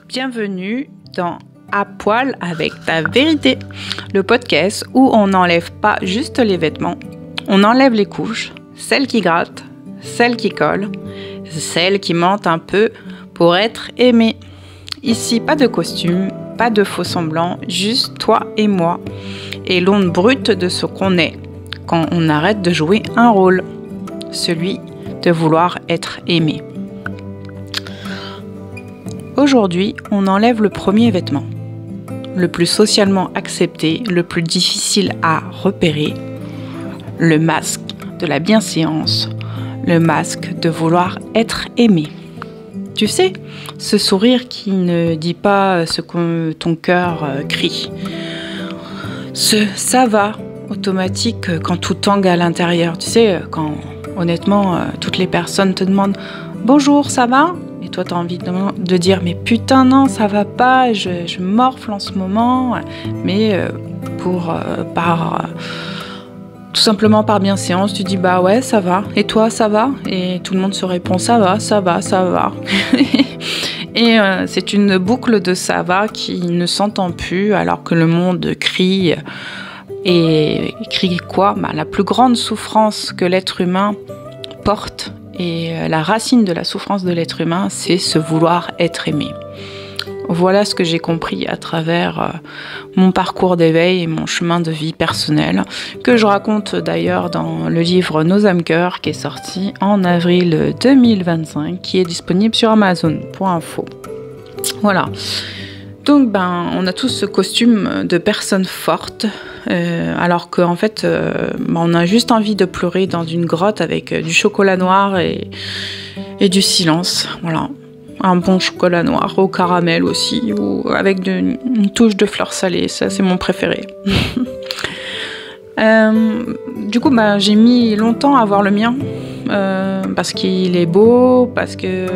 Bienvenue dans À poil avec ta vérité, le podcast où on n'enlève pas juste les vêtements, on enlève les couches, celles qui grattent, celles qui collent, celles qui mentent un peu pour être aimées. Ici, pas de costume, pas de faux semblants, juste toi et moi, et l'onde brute de ce qu'on est quand on arrête de jouer un rôle, celui de vouloir être aimé. Aujourd'hui, on enlève le premier vêtement, le plus socialement accepté, le plus difficile à repérer, le masque de la bienséance, le masque de vouloir être aimé. Tu sais, ce sourire qui ne dit pas ce que ton cœur crie. Ce « ça va » automatique quand tout tangue à l'intérieur. Tu sais, quand honnêtement, toutes les personnes te demandent « Bonjour, ça va ?» Et toi, tu as envie de dire « Mais putain, non, ça va pas, je morfle en ce moment. » Mais tout simplement par bienséance, tu dis « Bah ouais, ça va. Et toi, ça va ?» Et tout le monde se répond « Ça va, ça va, ça va. » Et c'est une boucle de « ça va » qui ne s'entend plus alors que le monde crie. Et crie quoi ? La plus grande souffrance que l'être humain porte. Et la racine de la souffrance de l'être humain, c'est se vouloir être aimé. Voilà ce que j'ai compris à travers mon parcours d'éveil et mon chemin de vie personnel, que je raconte d'ailleurs dans le livre Nos âmes cœurs, qui est sorti en avril 2025, qui est disponible sur Amazon.info. Voilà. Donc, on a tous ce costume de personne forte, alors qu'en fait, on a juste envie de pleurer dans une grotte avec du chocolat noir et du silence. Voilà. Un bon chocolat noir au caramel aussi, ou avec une touche de fleurs salées. Ça, c'est mon préféré. Du coup, j'ai mis longtemps à avoir le mien, parce qu'il est beau, parce que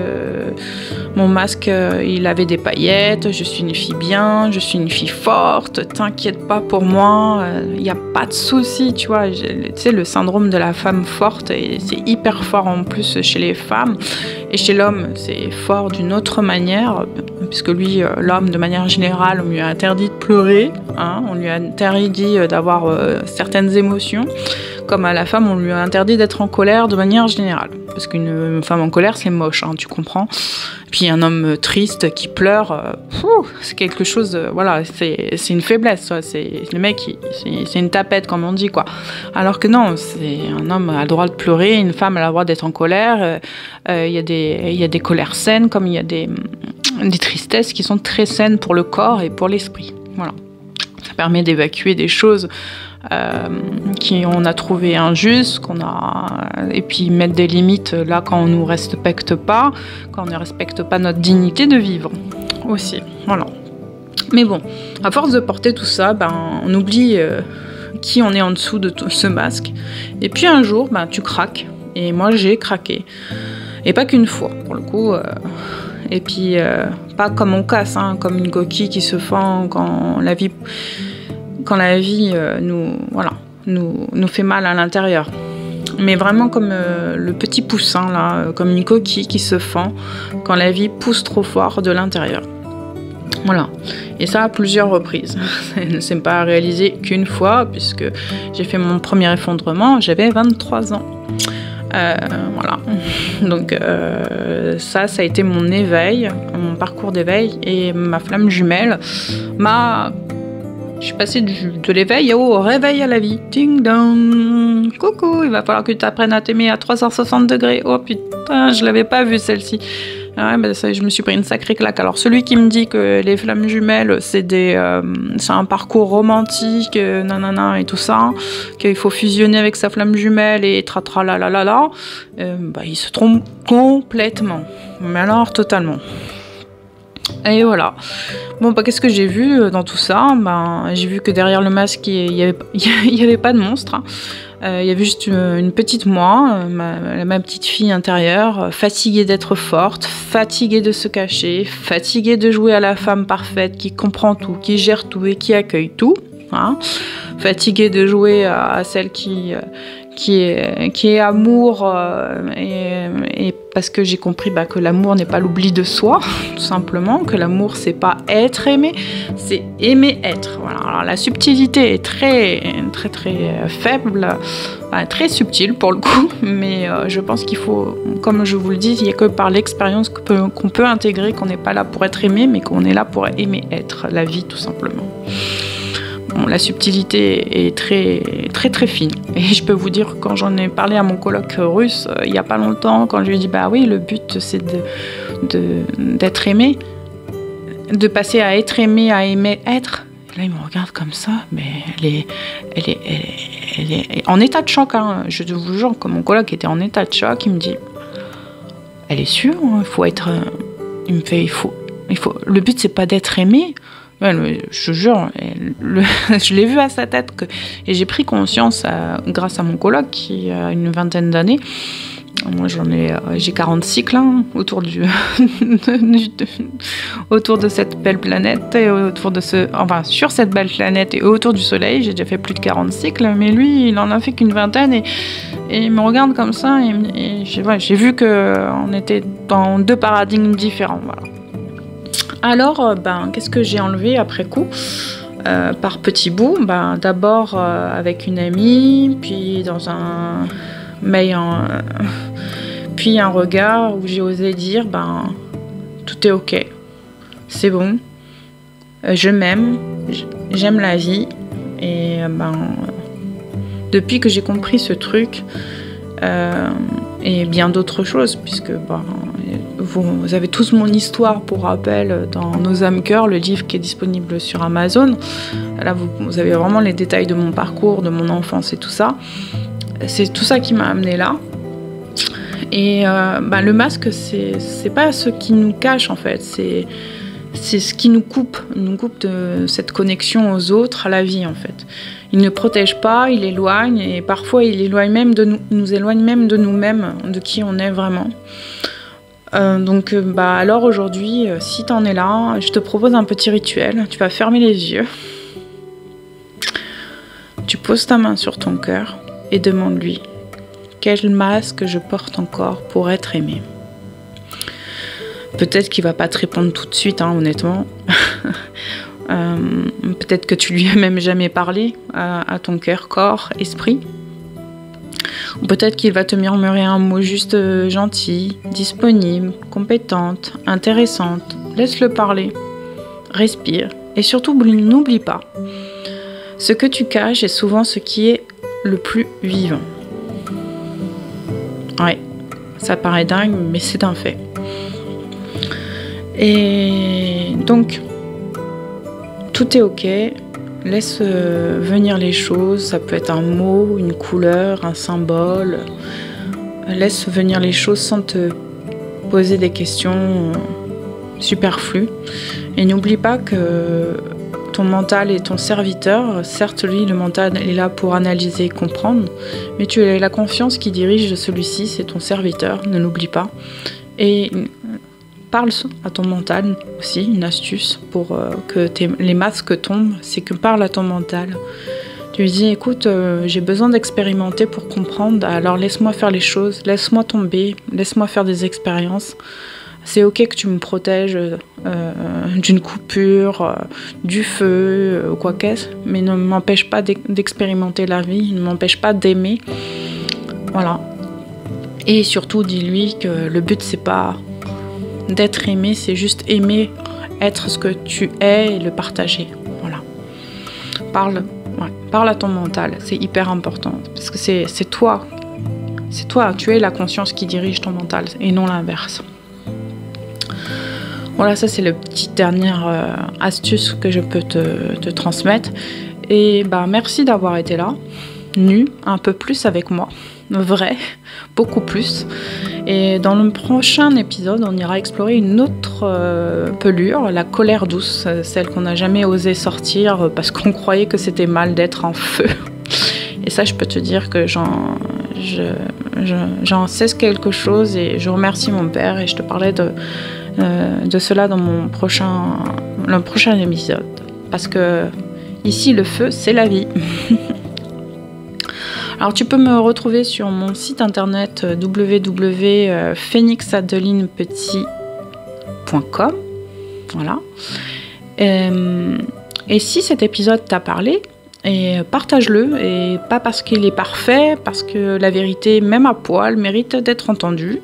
mon masque, il avait des paillettes, je suis une fille bien, je suis une fille forte, t'inquiète pas pour moi, il n'y a pas de souci, tu vois. Tu sais, le syndrome de la femme forte, et c'est hyper fort en plus chez les femmes, et chez l'homme, c'est fort d'une autre manière, puisque lui, l'homme, de manière générale, on lui a interdit de pleurer, on lui a interdit d'avoir certaines émotions, comme à la femme, on lui a interdit d'être en colère de manière générale. Parce qu'une femme en colère, c'est moche, tu comprends. Puis un homme triste qui pleure, c'est quelque chose, voilà, c'est une faiblesse. C'est le mec, c'est une tapette, comme on dit, quoi. Alors que non, c'est un homme a le droit de pleurer, une femme a le droit d'être en colère. Il y a des colères saines, comme il y a des tristesses qui sont très saines pour le corps et pour l'esprit. Voilà. Ça permet d'évacuer des choses qu'on a trouvé injustes, et puis mettre des limites là quand on nous respecte pas, quand on ne respecte pas notre dignité de vivre aussi. Voilà. Mais bon, à force de porter tout ça, on oublie qui on est en dessous de tout ce masque. Et puis un jour, tu craques. Et moi, j'ai craqué. Et pas qu'une fois, pour le coup. Et puis, pas comme on casse, comme une coquille qui se fend quand la vie nous fait mal à l'intérieur. Mais vraiment comme le petit poussin, là, comme une coquille qui se fend quand la vie pousse trop fort de l'intérieur. Voilà. Et ça à plusieurs reprises. Ça ne s'est pas réalisé qu'une fois, puisque j'ai fait mon premier effondrement, j'avais 23 ans. Voilà. Donc ça a été mon éveil, mon parcours d'éveil, et ma flamme jumelle je suis passée de l'éveil au réveil à la vie. Ding dong. Coucou, il va falloir que tu apprennes à t'aimer à 360 degrés. Oh putain, je l'avais pas vue celle-ci. Ouais, je me suis pris une sacrée claque. Alors celui qui me dit que les flammes jumelles, c'est un parcours romantique, nanana et tout ça, qu'il faut fusionner avec sa flamme jumelle et tratralalala, il se trompe complètement. Mais alors totalement. Et voilà. Bon, qu'est-ce que j'ai vu dans tout ça ? J'ai vu que derrière le masque, il y avait pas de monstre. Il y avait juste une petite moi, ma petite fille intérieure, fatiguée d'être forte, fatiguée de se cacher, fatiguée de jouer à la femme parfaite qui comprend tout, qui gère tout et qui accueille tout. Fatiguée de jouer à celle qui qui est amour, et parce que j'ai compris que l'amour n'est pas l'oubli de soi, tout simplement, que l'amour c'est pas être aimé, c'est aimer être. Voilà. Alors, la subtilité est très très très faible, très subtile pour le coup, mais je pense qu'il faut, comme je vous le dis, il n'y a que par l'expérience qu'on peut intégrer qu'on n'est pas là pour être aimé, mais qu'on est là pour aimer être la vie, tout simplement. Bon, la subtilité est très très très fine, et je peux vous dire, quand j'en ai parlé à mon coloc russe il n'y a pas longtemps, quand je lui ai dit oui, le but c'est d'être aimé, de passer à être aimé à aimer être. Et là il me regarde comme ça, mais elle est en état de choc, hein. Je vous jure que mon coloc était en état de choc. Il me dit, elle est sûre, il faut être, il me fait, il faut, le but c'est pas d'être aimé. Je jure, je l'ai vu à sa tête, et j'ai pris conscience grâce à mon coloc qui a une vingtaine d'années. Moi j'ai 40 cycles autour autour de cette belle planète, et sur cette belle planète et autour du soleil. J'ai déjà fait plus de 40 cycles, mais lui il en a fait qu'une vingtaine, et il me regarde comme ça, et j'ai vu qu'on était dans deux paradigmes différents. Voilà. Alors, qu'est-ce que j'ai enlevé après coup, par petits bouts? D'abord avec une amie, puis puis un regard où j'ai osé dire, tout est ok, c'est bon, je m'aime, j'aime la vie, et depuis que j'ai compris ce truc, et bien d'autres choses, puisque vous avez tous mon histoire, pour rappel, dans Nos âmes cœurs, le livre qui est disponible sur Amazon. Là vous avez vraiment les détails de mon parcours, de mon enfance et tout ça. C'est tout ça qui m'a amené là. Et le masque, c'est pas ce qui nous cache, en fait, c'est ce qui nous coupe de cette connexion aux autres, à la vie, en fait. Il ne protège pas, il éloigne, et parfois il nous éloigne même de nous-mêmes, de qui on est vraiment. Alors aujourd'hui, si t'en es là, je te propose un petit rituel. Tu vas fermer les yeux, tu poses ta main sur ton cœur et demande-lui: quel masque je porte encore pour être aimé? Peut-être qu'il va pas te répondre tout de suite, honnêtement. Peut-être que tu lui as même jamais parlé à ton cœur, corps, esprit. Ou peut-être qu'il va te murmurer un mot juste gentil, disponible, compétente, intéressante. Laisse-le parler, respire, et surtout n'oublie pas, ce que tu caches est souvent ce qui est le plus vivant. Ouais, ça paraît dingue, mais c'est un fait. Et donc, tout est ok. Laisse venir les choses, ça peut être un mot, une couleur, un symbole. Laisse venir les choses sans te poser des questions superflues. Et n'oublie pas que ton mental est ton serviteur. Certes, lui, le mental est là pour analyser et comprendre, mais tu as la confiance qui dirige celui-ci, c'est ton serviteur, ne l'oublie pas. Et parle à ton mental aussi, une astuce pour que les masques tombent, c'est que parle à ton mental. Tu lui dis, écoute, j'ai besoin d'expérimenter pour comprendre, alors laisse-moi faire les choses, laisse-moi tomber, laisse-moi faire des expériences. C'est ok que tu me protèges d'une coupure, du feu, quoi qu'est-ce, mais ne m'empêche pas d'expérimenter la vie, ne m'empêche pas d'aimer. Voilà. Et surtout, dis-lui que le but, c'est pas d'être aimé, c'est juste aimer, être ce que tu es et le partager. Voilà. Parle à ton mental, c'est hyper important, parce que c'est toi. C'est toi, tu es la conscience qui dirige ton mental, et non l'inverse. Voilà, ça c'est la petite dernière astuce que je peux te transmettre. Et merci d'avoir été là, un peu plus avec moi, vrai, beaucoup plus. Et dans le prochain épisode, on ira explorer une autre pelure, la colère douce, celle qu'on n'a jamais osé sortir parce qu'on croyait que c'était mal d'être en feu. Et ça, je peux te dire que j'en sais quelque chose, et je remercie mon père, et je te parlais de cela dans le prochain épisode. Parce que ici, le feu, c'est la vie. Alors tu peux me retrouver sur mon site internet www.phoenixadelinepetit.com. Voilà. Et si cet épisode t'a parlé, partage-le, et pas parce qu'il est parfait, parce que la vérité, même à poil, mérite d'être entendue.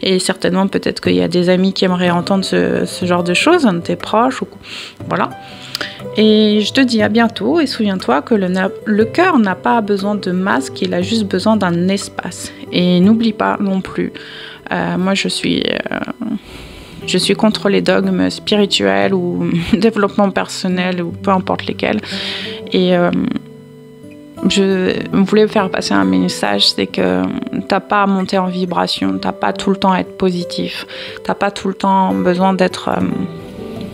Et certainement, peut-être qu'il y a des amis qui aimeraient entendre ce genre de choses, tes proches, voilà. Et je te dis à bientôt, et souviens-toi que le cœur n'a pas besoin de masque, il a juste besoin d'un espace. Et n'oublie pas non plus, moi je suis contre les dogmes spirituels ou développement personnel ou peu importe lesquels. Et je voulais faire passer un message, c'est que t'as pas à monter en vibration, t'as pas tout le temps à être positif, t'as pas tout le temps besoin d'être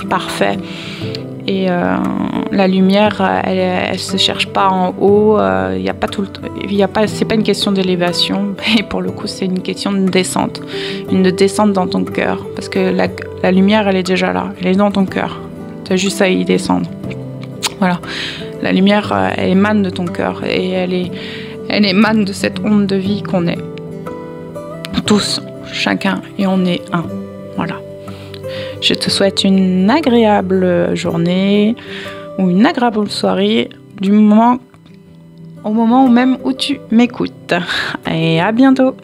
parfait. Et la lumière, elle se cherche pas en haut. C'est pas une question d'élévation. Et pour le coup, c'est une question de descente, une descente dans ton cœur, parce que la lumière, elle est déjà là, elle est dans ton cœur. T'as juste à y descendre. Voilà. La lumière, elle émane de ton cœur et elle émane de cette onde de vie qu'on est. Tous, chacun, et on est un. Voilà. Je te souhaite une agréable journée ou une agréable soirée au moment même où tu m'écoutes. Et à bientôt!